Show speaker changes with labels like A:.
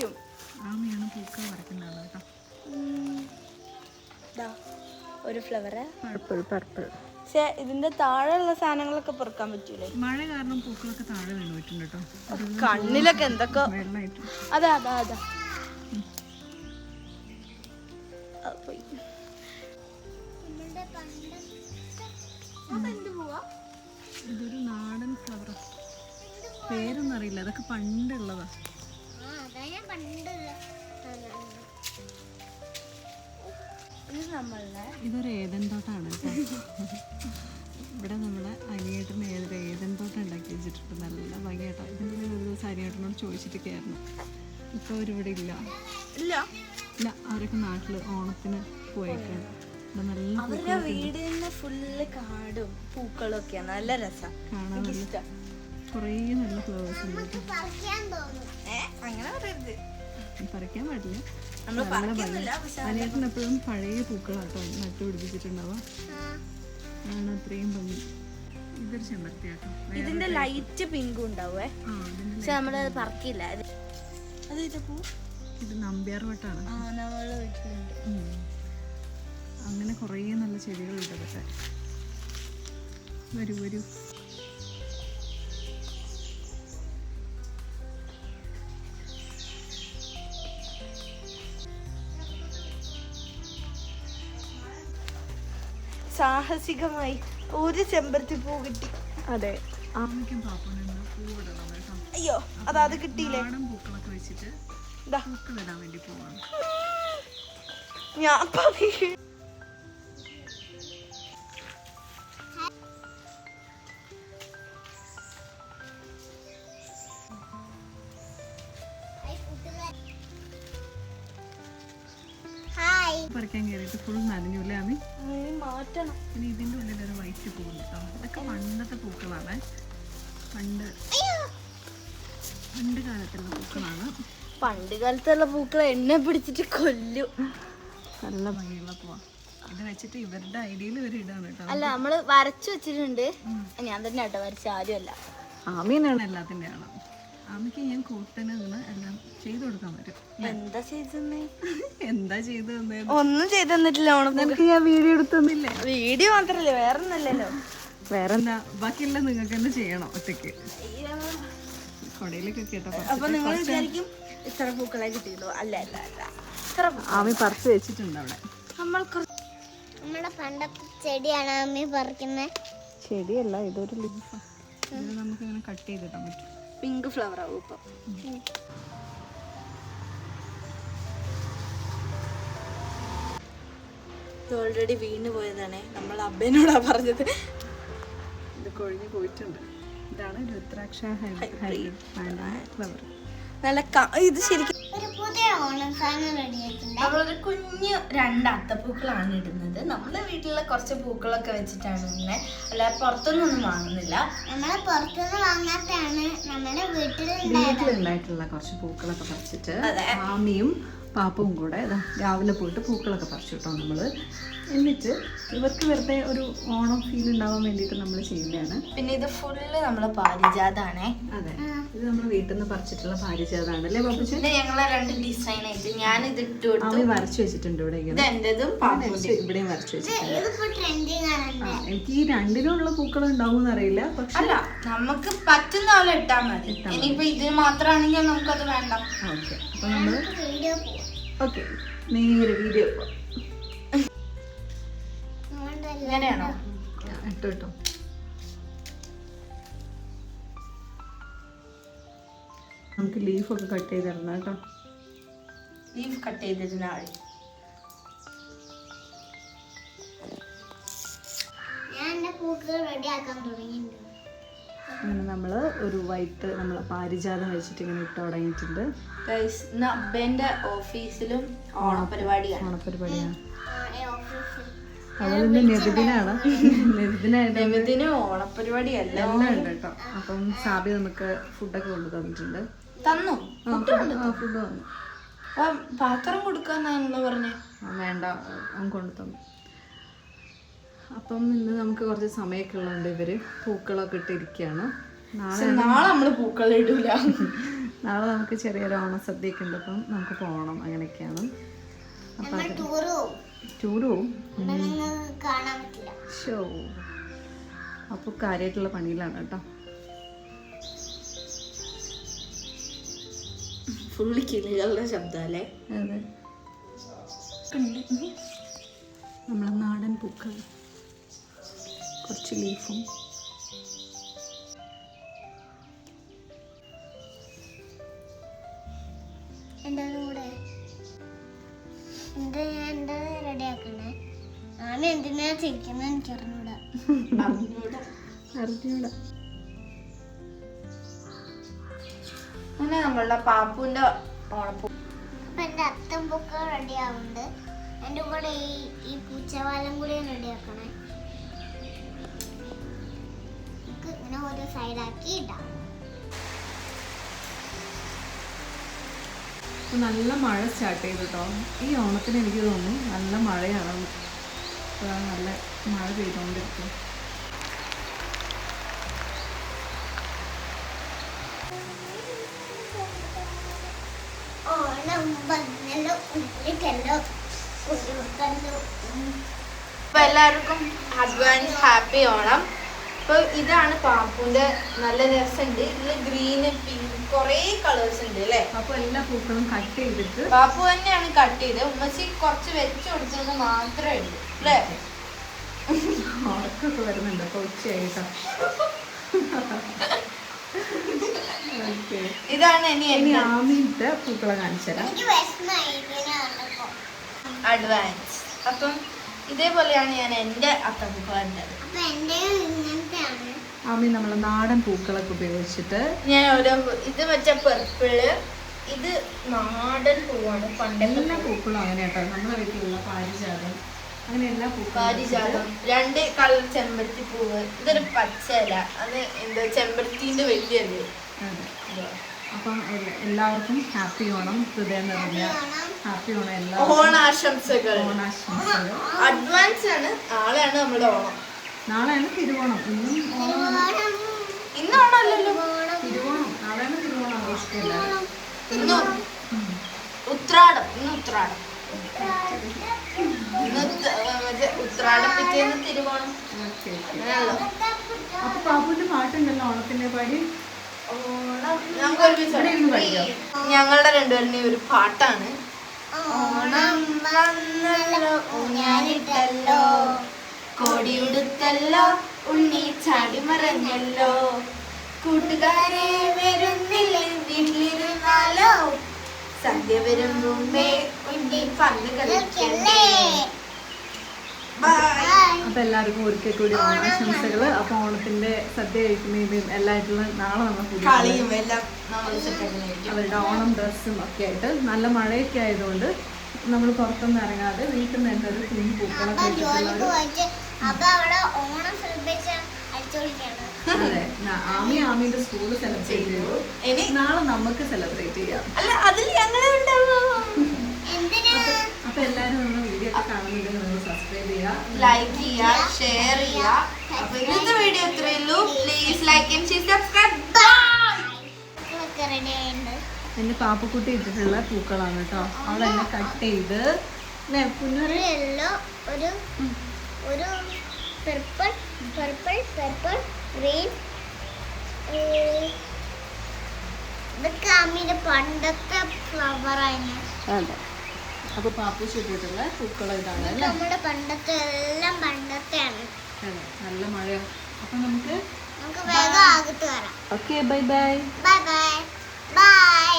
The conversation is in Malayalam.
A: ആയിരിക്കും.
B: ആമയാണ് പൂക്കൾ പറിക്കുന്നതാണ് കേട്ടോ.
A: ഒരു ഫ്ലവറ്
B: പർപ്പിൾ.
A: പക്ഷെ ഇതിന്റെ താഴെയുള്ള സാധനങ്ങളൊക്കെ പെറുക്കാൻ പറ്റൂലേ?
B: മഴ കാരണം പൂക്കളൊക്കെ താഴെ വീണ് പോയിട്ടുണ്ട് കേട്ടോ.
A: കണ്ണിലൊക്കെ എന്തൊക്കെ.
B: വെള്ളമായിട്ട്.
A: അതാ
B: ഇതൊരു നാടൻ ഫ്ലവർ, പേരൊന്നും അറിയില്ല. അതൊക്കെ പണ്ടുള്ളതാ. ഇതൊരു ഏതൻ തോട്ടാണ് കേട്ടോ. ഇവിടെ നമ്മുടെ അനിയേട്ടന് ഏതൻ തോട്ടം ഉണ്ടാക്കി വെച്ചിട്ടുണ്ട്. നല്ല ഭംഗിയായിട്ടോ. ഇതിൻ്റെ ഒരു ദിവസം അനിയേട്ടനോട് ചോദിച്ചിട്ട് കയറണം. ഇപ്പോൾ അവരിവിടെ ഇല്ല. അവരൊക്കെ നാട്ടിൽ ഓണത്തിന് പോയേക്കാണ്.
A: അവരുടെ വീട് ഫുള്ള് കാടും പൂക്കളും ഒക്കെയാണ്. നല്ല രസം
B: കാണാൻ. കുറേ നല്ല ഫ്ലവേഴ്സ് ഉണ്ട്.
A: അങ്ങനെ പറയരുത്,
B: പറിക്കാൻ പാടില്ല. അനിയേട്ടൻ എപ്പോഴും പഴയ പൂക്കളാട്ടോ നട്ടുപിടിപ്പിച്ചിട്ടുണ്ടാവുക. ആണ് അത്രയും ഭംഗി. ഇതൊരു ചെമ്പരത്തിയാട്ടോ.
A: ഇതിന്റെ ലൈറ്റ് പിങ്കും ഉണ്ടാവേ, പക്ഷെ നമ്മള് പറക്കില്ല.
B: ഇത് നമ്പ്യാർ വട്ടാണ്. അങ്ങനെ കുറേ നല്ല ചെടികളുണ്ട്. അതൊക്കെ വരൂ.
A: സാഹസികമായി ഒരു ചെമ്പരത്തി പൂ കിട്ടി.
B: അതെ, ആമയ്ക്കും പാപ്പനും പൂവിടണം കേട്ടോ.
A: അയ്യോ, അത് കിട്ടിയില്ലേ?
B: നാടൻ പൂക്കളൊക്കെ വെച്ചിട്ട് പൂക്കളിടാൻ വേണ്ടി പോവാണ്
A: ഞാൻ.
B: പറിക്കാൻ കയറിയിട്ട് ഫുൾ നനഞ്ഞു അല്ലേ ആമി?
A: മാറ്റണം.
B: ഇനി ഇതിൻ്റെ ഉള്ളിൽ ഒരു വൈറ്റ് പൂ കേട്ടോ. ഇതൊക്കെ പണ്ടത്തെ പൂക്കളാണ്. പണ്ട് കാലത്തുള്ള പൂക്കളാണ്.
A: പണ്ട് കാലത്തുള്ള പൂക്കൾ എണ്ണ പിടിച്ചിട്ട് കൊല്ലും.
B: നല്ല ഭംഗിയുള്ള പൂവാ. ഇത് വെച്ചിട്ട് ഇവരുടെ ഐഡിയയിൽ ഇവർ ഇടാണ് കേട്ടോ.
A: അല്ല, നമ്മള് വരച്ചു വെച്ചിട്ടുണ്ട്. ഞാൻ തന്നെ കേട്ടോ വരച്ച, ആരുമല്ല.
B: ആമീനാണ് എല്ലാത്തിൻ്റെ ആള്. ആമയ്ക്ക് ഞാൻ കൂട്ടന് എല്ലാം ചെയ്തു കൊടുക്കാൻ പറ്റും.
A: എന്താ ചെയ്തേ?
B: എന്താ ചെയ്തു തന്നെ?
A: ഒന്നും ചെയ്തു തന്നിട്ടില്ല.
B: നിനക്ക് ഞാൻ വീഡിയോ എടുത്തൊന്നില്ലേ?
A: വീഡിയോ മാത്രല്ലേ, വേറെ ഒന്നല്ലല്ലോ.
B: വേറെന്താ, ബാക്കിയെല്ലാം നിങ്ങൾക്ക് തന്നെ ചെയ്യണം ഒറ്റയ്ക്ക്. കൊടയിലൊക്കെ കേട്ടോ.
A: അപ്പൊ നിങ്ങൾ വിചാരിക്കും ഇത്ര പൂക്കളെ കിട്ടിയുള്ളൂ. അല്ല,
B: ആമി പറിച്ച് വെച്ചിട്ടുണ്ട് അവിടെ.
C: നമ്മുടെ പണ്ടത്തെ ചെടിയാണ് അമ്മി പറിക്കുന്നത്.
B: ചെടിയല്ല, ഇതൊരു ലീഫാ. ഇത് നമുക്ക് ഇങ്ങനെ കട്ട് ചെയ്തിടാൻ പറ്റും.
A: പിങ്ക് ഫ്ലവർ ആവും ഇപ്പൊ. ഇത് ഓൾറെഡി വീണ് പോയതാണേ. നമ്മൾ അബ്ബനോടാ പറഞ്ഞത്.
B: ഇത് കൊഴിഞ്ഞു പോയിട്ടുണ്ട്. ഇതാണ് രുദ്രാക്ഷ ഹൈബ്രിഡ് ഫ്ലവർ.
A: നല്ല ഇത് ശരിക്കും
C: ഒരു പുതിയ ഓണം സാധനം റെഡിയായിട്ടുണ്ട്.
A: നമ്മളൊരു കുഞ്ഞു 2 അത്തപ്പൂക്കളാണ് ഇടുന്നത്. നമ്മുടെ വീട്ടിലെ കുറച്ച് പൂക്കളൊക്കെ വെച്ചിട്ടാണ് ഇടുന്നത്. അല്ലാതെ പുറത്തുനിന്നൊന്നും വാങ്ങുന്നില്ല.
C: നമ്മള് പുറത്തുനിന്ന് വാങ്ങാത്തതാണ്. നമ്മുടെ
B: വീട്ടിലുണ്ടായിട്ടുള്ള കുറച്ച് പൂക്കളൊക്കെ പറിച്ചിട്ട് ആമിയും പാപ്പവും കൂടെ രാവിലെ പോയിട്ട് പൂക്കളൊക്കെ പറിച്ചു കേട്ടോ നമ്മള്. എന്നിട്ട് ഇവർക്ക് വെറുതെ ഒരു ഓണം ഫീൽ ഉണ്ടാവാൻ വേണ്ടിയിട്ട് നമ്മൾ ചെയ്യുന്നതാണ്.
A: പിന്നെ ഇത് ഫുള്ള് നമ്മളെ പാരിജാതാണേ.
B: അതെ, ഇത് നമ്മൾ വീട്ടിൽ നിന്ന് പറിച്ചിട്ടുള്ള പാരിജാതാണ് അല്ലേ പാപ്പുച്ചു?
A: ഞങ്ങളെ 2 ഡിസൈൻ ആയിട്ട് ഞാൻ ഇത് ഇട്ട് കൊടുത്തു.
B: ആമി വരച്ചു വെച്ചിട്ടുണ്ട് ഇവിടെ. ഇവിടെയും വരച്ചു വെച്ചിട്ടുണ്ട്. എനിക്ക് ഈ 2നുള്ള പൂക്കൾ ഉണ്ടാവും അറിയില്ല. പക്ഷെ
A: അല്ല, നമുക്ക് പറ്റുന്ന പോലെ ഇട്ടാ മതി. ഇനിയിപ്പോ ഇത് മാത്രമാണെങ്കിൽ നമുക്കത് വേണ്ട.
B: ഓക്കെ, അപ്പൊ നമ്മള് ഓക്കെ നേരെ വീഡിയോ
A: ഇങ്ങനെയാണോ?
B: ഇട്ടോ. നമുക്ക് ലീഫൊക്കെ കട്ട് ചെയ്തിടണം കേട്ടോ.
A: ലീഫ് കട്ട് ചെയ്തിരുന്നാൾ
C: ഞാൻ എന്റെ പൂക്കൾ റെഡിയാക്കാൻ തുടങ്ങിയിട്ടുണ്ട്.
B: അങ്ങനെ നമ്മൾ ഒരു വൈറ്റ് നമ്മളെ പാരിജാതം വെച്ചിട്ട് ഇങ്ങനെ ഇട്ട് തുടങ്ങിയിട്ടുണ്ട്.
A: അബ്ബന്റെ ഓഫീസിലും ഓണപരിപാടിയാണ്.
B: അതുപോലെ നെബിദിനാണ്.
A: നെബിദിന് ഓണപരിപാടി എല്ലാം
B: ഉണ്ട് കേട്ടോ. അപ്പം സാബി നമുക്ക് ഫുഡൊക്കെ കൊണ്ടു തന്നിട്ടുണ്ട്.
A: തന്നു?
B: ഫുഡ് തന്നു.
A: പാത്രം കൊടുക്കാന്നാണല്ലോ പറഞ്ഞേ.
B: വേണ്ട, അവൻ കൊണ്ടു തന്നു. അപ്പം ഇന്ന് നമുക്ക് കുറച്ച് സമയമൊക്കെ ഉള്ളതുകൊണ്ട് ഇവര് പൂക്കളൊക്കെ ഇട്ടിരിക്കുകയാണ്.
A: പക്ഷെ നാളെ നമ്മള് പൂക്കൾ ഇടൂല.
B: നാളെ നമുക്ക് ചെറിയൊരു ഓണസദ്യയൊക്കെ ഉണ്ട്, അപ്പം നമുക്ക് പോകണം. അങ്ങനെയൊക്കെയാണ്. അപ്പം
C: നമ്മൾ ടൂറ് പോകും.
B: ടൂർ പോവും.
C: ഇവിടെ നിങ്ങൾക്ക് കാണാൻ പറ്റില്ല.
B: ഷോ അപ്പോൾ കാര്യമായിട്ടുള്ള പണിയിലാണ് കേട്ടോ.
A: ഫുള്ള് കിളികളുടെ ശബ്ദമല്ലേ.
B: അതെ, നമ്മളെ നാടൻ പൂക്കൾ, കുറച്ച് ലീഫും.
C: എൻ്റെ കൂടെ എൻ്റെ റെഡിയാക്കണേ. ആമി എന്തിനാ ചിരിക്കുന്നത് എനിക്ക് അറിഞ്ഞൂടാ.
B: അറിഞ്ഞൂടാ.
A: അങ്ങനെ നമ്മളുടെ പാപ്പുവിന്റെ ഓണപ്പൂ.
C: അപ്പൊ എൻ്റെ അത്തം പൂക്കൾ റെഡി ആവുന്നുണ്ട്. എൻ്റെ കൂടെ ഈ പൂച്ചവാലം കൂടി റെഡിയാക്കണേ. നമുക്ക് ഇങ്ങനെ ഓരോ സൈഡാക്കി ഇടാം.
B: ഇപ്പം നല്ല മഴ സ്റ്റാർട്ട് ചെയ്തു കേട്ടോ. ഈ ഓണത്തിന് എനിക്ക് തോന്നുന്നു നല്ല മഴയാണ്. ഇപ്പോഴാണ് നല്ല മഴ പെയ്തുകൊണ്ടിരിക്കും.
C: ഓണം വന്നല്ലോ, ഉള്ളിക്കല്ലോ, ഉരുക്കല്ലോ.
A: അപ്പൊ എല്ലാവർക്കും അഡ്വാൻസ് ഹാപ്പി ഓണം. അപ്പൊ ഇതാണ് പാപ്പുവിന്റെ. നല്ല രസമുണ്ട്. ഇതില് ഗ്രീന്, പിങ്ക്, കൊറേ കളേഴ്സ് ഉണ്ട് അല്ലേ.
B: അപ്പോൾ എല്ലാ പൂക്കളും കട്ട് ചെയ്തിട്ട്
A: പാപ്പു തന്നെയാണ് കട്ട് ചെയ്ത്. ഉമ്മച്ചി കുറച്ച് വെച്ച് കൊടുത്തത് മാത്രമേ ഉള്ളൂ അല്ലേ.
B: ഉറക്കൊക്കെ വരുന്നുണ്ട്. അപ്പോൾ ഉച്ചയായിട്ടോ. ഓക്കെ,
A: ഇതാണ് ഇനി
B: ഇനി
A: എന്റെ
B: ആമീൻ്റെ പൂക്കളെ കാണിച്ചു തരാം.
C: എനിക്ക് വിഷമായി ഇതിനെ കണ്ടപ്പോ.
A: അഡ്വാൻസ്. അപ്പം ഇതേപോലെയാണ് ഞാൻ എന്റെ അത്തപ്പൂക്കൾ കണ്ടത്.
C: അപ്പൊ എൻ്റെ ഇങ്ങനത്തെയാണ്.
B: ആമി നമ്മളെ നാടൻ പൂക്കളൊക്കെ ഉപയോഗിച്ചിട്ട്
A: ഞാൻ ഓരോ ഇത് മറ്റേ പെർപ്പിള്, ഇത് നാടൻ പൂവാണ്. പണ്ടെല്ലാം
B: എല്ലാ പൂക്കളും അങ്ങനെ കേട്ടോ. നമ്മുടെ വീട്ടിലുള്ള പാരിജാതം, അങ്ങനെ എല്ലാ പൂക്കളും
A: പാരിജാതം, 2 കളർ ചെമ്പരത്തി പൂവ്, ഇതൊരു പച്ചല, അത് എന്താ ചെമ്പരത്തിന്റെ വലിയല്ലേ.
B: അതെ. അപ്പം എല്ലാവർക്കും ഹാപ്പി ഓണം. ഹൃദയം നിറഞ്ഞ ഹാപ്പി ഓണം. എല്ലാ
A: ഓണാശംസകൾ.
B: ഓണാശംസകൾ.
A: അഡ്വാൻസ് ആണ്. നാളെയാണ് നമ്മുടെ ഓണം.
B: നാളെയാണ് തിരുവോണം. ഇന്നും ഓണം.
A: ഇന്ന് ഓണമല്ലല്ലോ.
B: തിരുവോണം നാളെയാണ് തിരുവോണം ആഘോഷിക്കില്ല.
A: ഇന്ന് ഉത്രാടം. ഇന്ന് ഉത്രാടം. ഇന്ന് മറ്റേ ഉത്രാടം പിറ്റേന്ന് തിരുവോണം.
B: ഓക്കെ,
A: അങ്ങനെയാണല്ലോ.
B: അപ്പൊ പാപ്പുവിന്റെ പാട്ടുണ്ടല്ലോ ഓണത്തിന്റെ പാടി.
A: ഓണം നമുക്ക് ഒരുമിച്ച് ഞങ്ങളുടെ രണ്ടുപേരുടെയും ഒരു പാട്ടാണ്. ഓണം വന്നല്ലോ, ഊഞ്ഞാലിട്ടല്ലോ, കോടിയുടുത്തല്ലോ, ഉണ്ണി ചാടി മറഞ്ഞല്ലോ, കൂട്ടുകാരെ വരുന്നില്ലേ വീട്ടിലിരുന്നാലോ, സന്ധ്യ വരും മുമ്പേ ഉണ്ണി പന്ത് കളിക്കല്ലേ. ബൈ.
B: അപ്പൊ എല്ലാവർക്കും ഒരിക്കൽ കൂടി ഓണാശംസകള്. അപ്പൊ ഓണത്തിന്റെ സദ്യ കഴിക്കുന്നതിലും എല്ലായിട്ടുള്ള നാളെ നമ്മൾ
A: കളിയും എല്ലാം നമ്മൾ സെറ്റാക്കി.
B: അവരുടെ ഓണം ഡ്രസ്സും ഒക്കെ ആയിട്ട് നല്ല മഴയൊക്കെ ആയതുകൊണ്ട് നമ്മൾ പുറത്തൊന്നും ഇറങ്ങാതെ വീട്ടിൽ നിന്ന് തന്നെ ഒരു കുഞ്ഞു പൂക്കളൊക്കെ
C: ജോലിക്ക് പോയിട്ട് അപ്പൊ അവിടെ ഓണം സെലിബ്രേഷൻ അടിച്ചോളിക്കാണ്.
B: അതെ, ആമിയുടെ സ്കൂള് സെലിബ്രേറ്റ് ചെയ്തു.
A: ഇനി
B: നാളെ നമുക്ക് സെലിബ്രേറ്റ് ചെയ്യാം.
A: അല്ല, അതിൽ ഞങ്ങളെ ഉണ്ടാവോ.
C: എന്തിനാ?
B: അപ്പൊ എല്ലാരും നമ്മുടെ വീഡിയോ ഒക്കെ കാണുന്നുണ്ടെങ്കിൽ നിങ്ങൾ സബ്സ്ക്രൈബ് ചെയ്യുക,
A: ലൈക്ക് ചെയ്യുക, ഷെയർ ചെയ്യുക. അപ്പൊ ഇന്നത്തെ വീഡിയോ ഇത്രയേ ഉള്ളൂ. Please like and share, subscribe.
C: ഒക്കെ റെഡി ആയിട്ടുണ്ട്.
B: എന്റെ പാപ്പക്കുട്ടി ഇട്ടിട്ടുള്ള പൂക്കളാണ് കേട്ടോ. അവൾ എന്നെ കട്ട് ചെയ്ത്
C: ഒരു യെല്ലോ, ഒരു പെർപ്പിൾ, ഗ്രീൻ. ഇതൊക്കെ അമ്മയുടെ പണ്ടത്തെ ഫ്ലവർ ആണ്.
B: അതെ. അപ്പൊ പാപ്പൂസ് ഇട്ടിട്ടുള്ള പൂക്കൾ ഇതാണ് അല്ലേ.
C: നമ്മുടെ പണ്ടത്തെ എല്ലാം പണ്ടത്തെയാണ്.
B: അതെ, നല്ല മഴ. അപ്പൊ നമുക്ക്
C: വേഗം ആകത്ത് വരാം.
B: Okay, bye bye.
C: Bye bye bye.